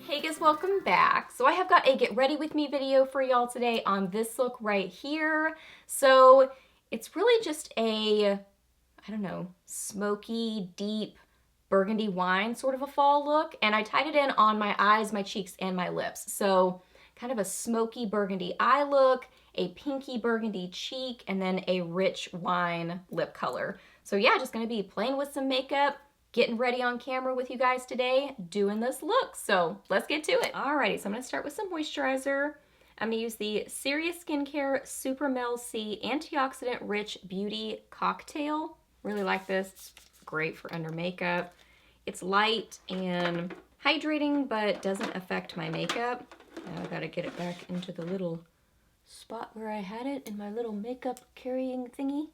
Hey guys, welcome back. So I have got a get ready with me video for y'all today on this look right here. So it's really just a, I don't know, smoky, deep burgundy wine sort of a fall look. And I tied it in on my eyes, my cheeks, and my lips. So kind of a smoky burgundy eye look, a pinky burgundy cheek, and then a rich wine lip color. So yeah, just gonna be playing with some makeup, getting ready on camera with you guys today, doing this look. So let's get to it. Alrighty, so I'm gonna start with some moisturizer. I'm gonna use the Serious Skincare Super Mel C Antioxidant Rich Beauty Cocktail. Really like this, it's great for under makeup. It's light and hydrating, but doesn't affect my makeup. Now I gotta get it back into the little spot where I had it in my little makeup carrying thingy.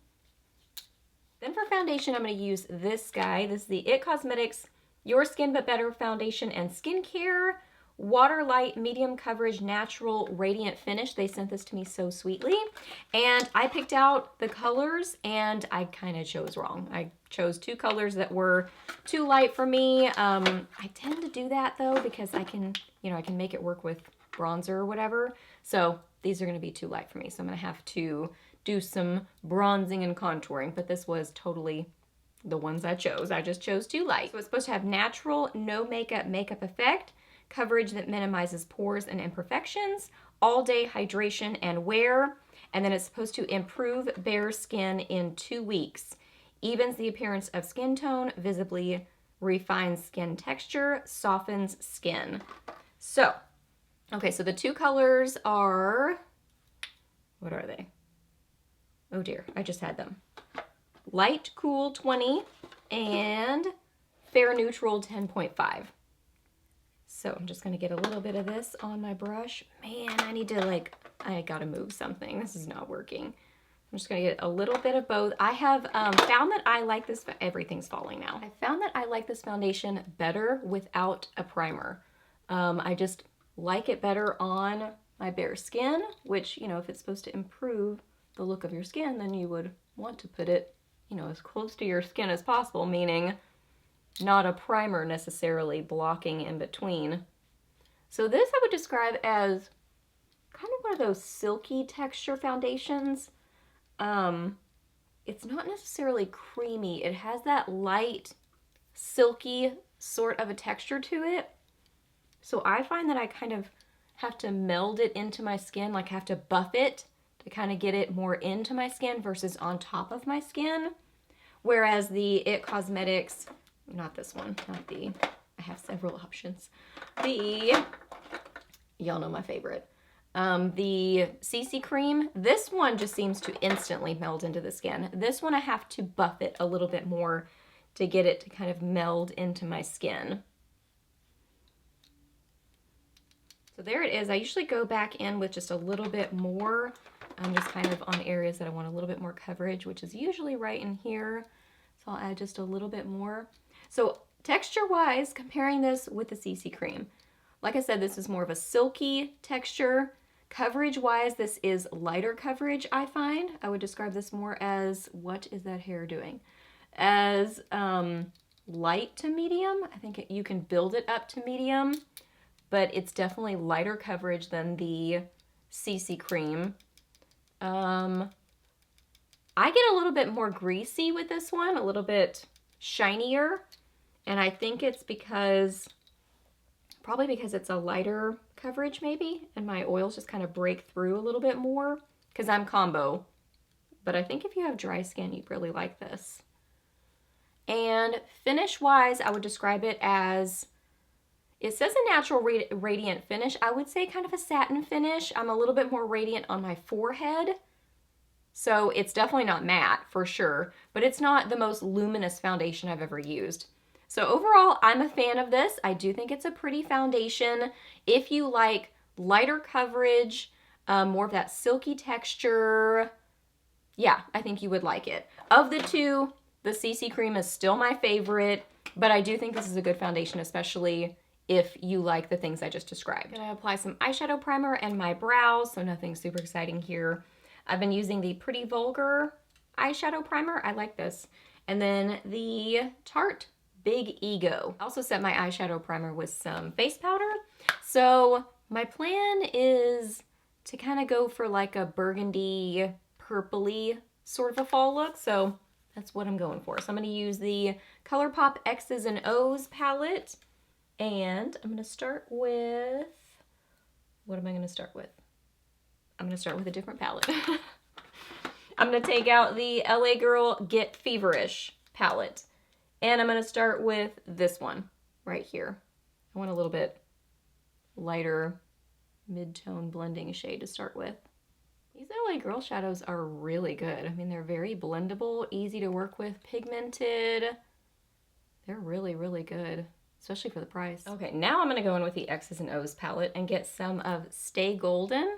Then for foundation, I'm going to use this guy. This is the IT Cosmetics Your Skin But Better Foundation and Skincare Water Light Medium Coverage Natural Radiant Finish. They sent this to me so sweetly. And I picked out the colors and I kind of chose wrong. I chose two colors that were too light for me. I tend to do that though because I can, I can make it work with bronzer or whatever. So these are going to be too light for me. So I'm going to have to do some bronzing and contouring, but this was totally the ones I chose. I just chose too light. So it's supposed to have natural, no makeup effect, coverage that minimizes pores and imperfections, all day hydration and wear, and then it's supposed to improve bare skin in 2 weeks, evens the appearance of skin tone, visibly refines skin texture, softens skin. So, okay, so the two colors are, what are they? Oh dear, I just had them. Light Cool 20 and Fair Neutral 10.5. So I'm just gonna get a little bit of this on my brush. Man, I gotta move something. This is not working. I'm just gonna get a little bit of both. I have found that I like this, everything's falling now. I found that I like this foundation better without a primer. I just like it better on my bare skin, which, if it's supposed to improve the look of your skin, then you would want to put it, as close to your skin as possible, meaning not a primer necessarily blocking in between. So this I would describe as kind of one of those silky texture foundations. It's not necessarily creamy. It has that light, silky sort of a texture to it. So I find that I kind of have to meld it into my skin, like have to buff it to kind of get it more into my skin versus on top of my skin. Whereas the IT Cosmetics, not this one, I have several options. Y'all know my favorite. The CC Cream, this one just seems to instantly meld into the skin. This one I have to buff it a little bit more to get it to kind of meld into my skin. So there it is. I usually go back in with just a little bit more. I'm just kind of on areas that I want a little bit more coverage, which is usually right in here. So I'll add just a little bit more. So texture-wise, comparing this with the CC Cream, like I said, this is more of a silky texture. Coverage-wise, this is lighter coverage, I find. I would describe this more as, what is that hair doing? As light to medium. I think you can build it up to medium, but it's definitely lighter coverage than the CC Cream. I get a little bit more greasy with this one, a little bit shinier, and I think it's probably because it's a lighter coverage maybe, and my oils just kind of break through a little bit more, because I'm combo. But I think if you have dry skin, you'd really like this. And finish-wise, I would describe it as, it says a natural radiant finish. I would say kind of a satin finish. I'm a little bit more radiant on my forehead. So it's definitely not matte for sure, but it's not the most luminous foundation I've ever used. So overall, I'm a fan of this. I do think it's a pretty foundation. If you like lighter coverage, more of that silky texture, yeah, I think you would like it. Of the two, the CC Cream is still my favorite, but I do think this is a good foundation, especially if you like the things I just described. I'm gonna apply some eyeshadow primer and my brows, so nothing super exciting here. I've been using the Pretty Vulgar eyeshadow primer. I like this. And then the Tarte Big Ego. I also set my eyeshadow primer with some face powder. So my plan is to kind of go for like a burgundy, purpley sort of a fall look. So that's what I'm going for. So I'm going to use the ColourPop X's and O's palette. And I'm going to start with, what am I going to start with? I'm going to start with a different palette. I'm going to take out the LA Girl Get Feverish palette. And I'm going to start with this one right here. I want a little bit lighter mid-tone blending shade to start with. These LA Girl shadows are really good. I mean, they're very blendable, easy to work with, pigmented. They're really, really good, especially for the price. Okay, now I'm going to go in with the X's and O's palette and get some of Stay Golden.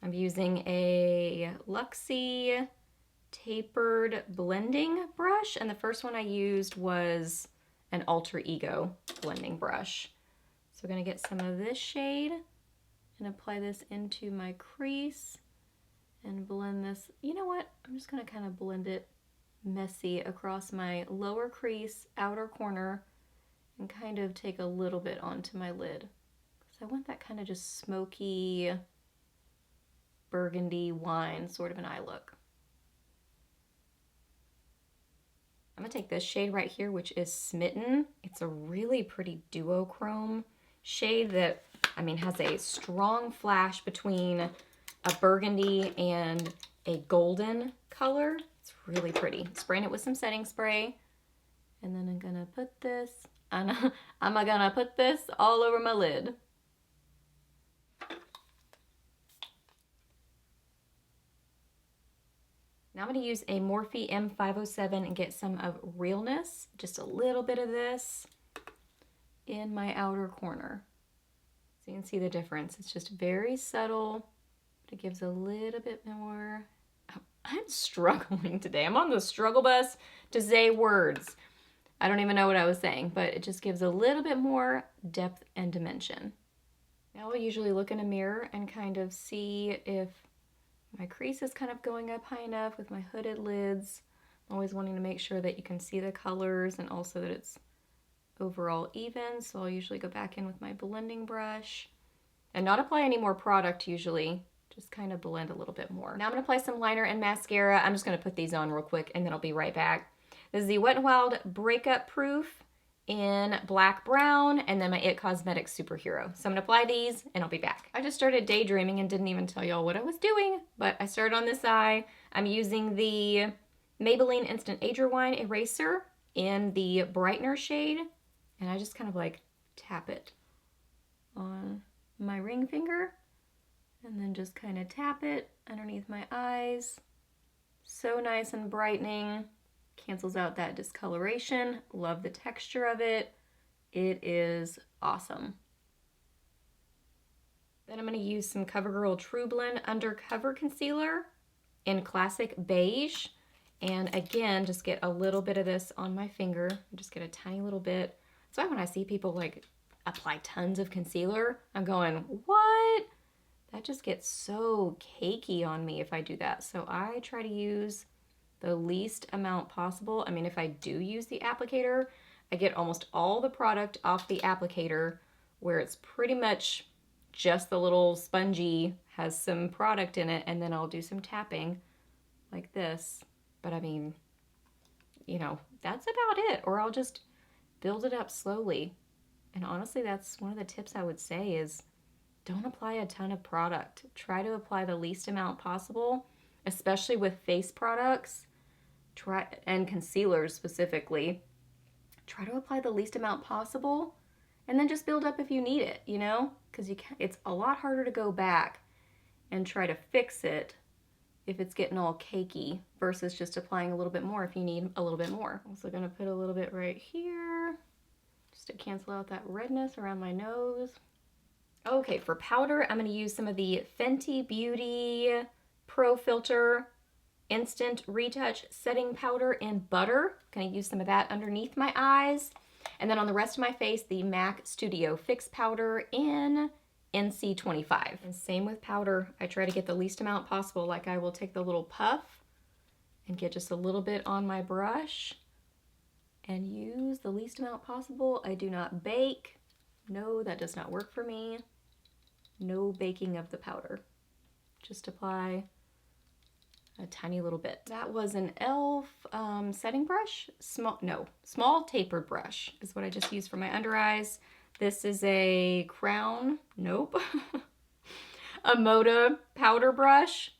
I'm using a Luxie Tapered blending brush, and the first one I used was an Alter Ego blending brush. So we're going to get some of this shade and apply this into my crease and blend this. You know what? I'm just going to kind of blend it messy across my lower crease, outer corner, and kind of take a little bit onto my lid. So I want that kind of just smoky, burgundy wine sort of an eye look. I'm going to take this shade right here, which is Smitten. It's a really pretty duochrome shade that, I mean, has a strong flash between a burgundy and a golden color. It's really pretty. Spraying it with some setting spray. And then I'm going to put this, I'm going to put this all over my lid. Now I'm going to use a Morphe M507 and get some of Realness, just a little bit of this in my outer corner. So you can see the difference. It's just very subtle, but it gives a little bit more. I'm struggling today. I'm on the struggle bus to say words. I don't even know what I was saying, but it just gives a little bit more depth and dimension. Now I'll usually look in a mirror and kind of see if my crease is kind of going up high enough with my hooded lids. I'm always wanting to make sure that you can see the colors and also that it's overall even. So I'll usually go back in with my blending brush and not apply any more product usually, just kind of blend a little bit more. Now I'm going to apply some liner and mascara. I'm just going to put these on real quick and then I'll be right back. This is the Wet n Wild Breakup Proof in black brown, and then my It Cosmetics Superhero. So I'm gonna apply these and I'll be back. I just started daydreaming and didn't even tell y'all what I was doing, but I started on this eye. I'm using the Maybelline Instant Age Rewind Eraser in the Brightener shade, and I just kind of like tap it on my ring finger and then just kind of tap it underneath my eyes. So nice and brightening. Cancels out that discoloration. Love the texture of it. It is awesome. Then I'm going to use some CoverGirl True Blend Undercover Concealer in Classic Beige. And again, just get a little bit of this on my finger. Just get a tiny little bit. That's why when I see people like apply tons of concealer, I'm going, what? That just gets so cakey on me if I do that. So I try to use the least amount possible. I mean, if I do use the applicator, I get almost all the product off the applicator where it's pretty much just the little spongy, has some product in it, and then I'll do some tapping like this. But I mean, you know, that's about it. Or I'll just build it up slowly. And honestly, that's one of the tips I would say is don't apply a ton of product. Try to apply the least amount possible, especially with face products. And concealers specifically, try to apply the least amount possible and then just build up if you need it, you know, because it's a lot harder to go back and try to fix it if it's getting all cakey versus just applying a little bit more if you need a little bit more. Also gonna put a little bit right here just to cancel out that redness around my nose. Okay, for powder, I'm gonna use some of the Fenty Beauty Pro Filter Instant Retouch Setting Powder in Butter. Gonna use some of that underneath my eyes. And then on the rest of my face, the MAC Studio Fix Powder in NC25. And same with powder. I try to get the least amount possible. Like I will take the little puff and get just a little bit on my brush and use the least amount possible. I do not bake. No, that does not work for me. No baking of the powder. Just apply a tiny little bit. That was an e.l.f. Setting brush. Small tapered brush is what I just used for my under eyes. This is a Crown, nope, a Moda powder brush.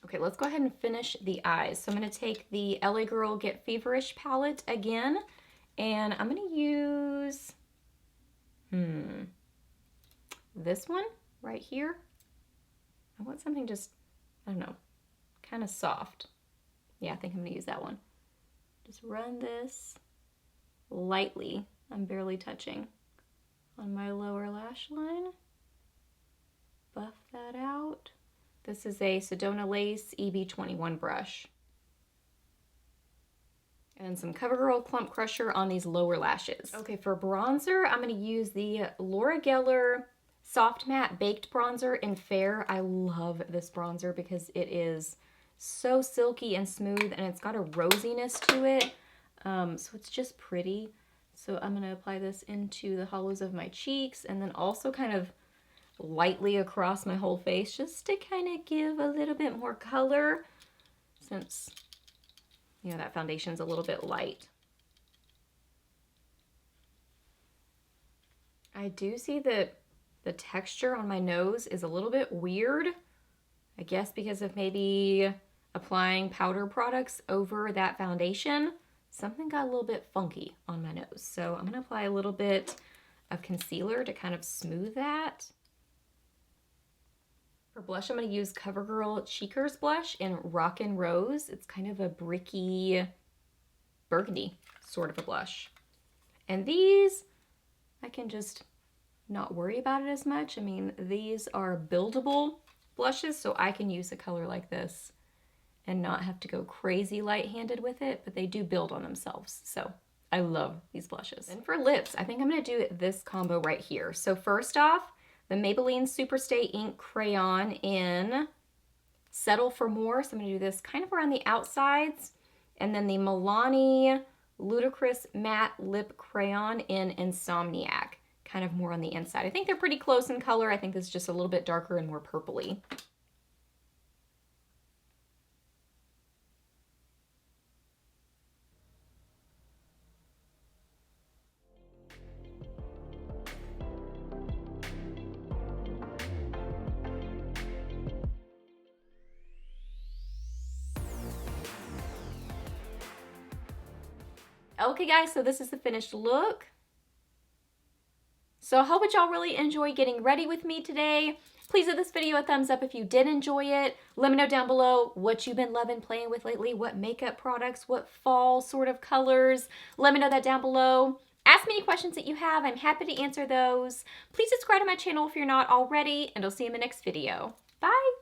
Okay, let's go ahead and finish the eyes. So I'm gonna take the LA Girl Get Feverish palette again, and I'm gonna use, this one right here. I want something just, I don't know, kind of soft. Yeah, I think I'm gonna use that one. Just run this lightly, I'm barely touching, on my lower lash line. Buff that out. This is a Sedona Lace EB 21 brush. And some CoverGirl Clump Crusher on these lower lashes. Okay, for bronzer, I'm gonna use the Laura Geller Soft Matte Baked Bronzer in Fair. I love this bronzer because it is so silky and smooth, and it's got a rosiness to it. So it's just pretty. So I'm gonna apply this into the hollows of my cheeks, and then also kind of lightly across my whole face, just to kind of give a little bit more color, since, you know, that foundation's a little bit light. I do see that the texture on my nose is a little bit weird. I guess because of maybe applying powder products over that foundation, something got a little bit funky on my nose. So I'm gonna apply a little bit of concealer to kind of smooth that. For blush, I'm gonna use CoverGirl Cheekers blush in Rockin' Rose. It's kind of a bricky burgundy sort of a blush. And these, I can just not worry about it as much. I mean, these are buildable blushes, so I can use a color like this and not have to go crazy light-handed with it, but they do build on themselves. So I love these blushes. And for lips, I think I'm gonna do this combo right here. So first off, the Maybelline Superstay Ink Crayon in Settle for More. So I'm gonna do this kind of around the outsides. And then the Milani Ludicrous Matte Lip Crayon in Insomniac, kind of more on the inside. I think they're pretty close in color. I think this is just a little bit darker and more purpley. Okay guys, so this is the finished look. So I hope that y'all really enjoy getting ready with me today. Please give this video a thumbs up if you did enjoy it. Let me know down below what you've been loving playing with lately, what makeup products, what fall sort of colors. Let me know that down below. Ask me any questions that you have. I'm happy to answer those. Please subscribe to my channel if you're not already, and I'll see you in the next video. Bye!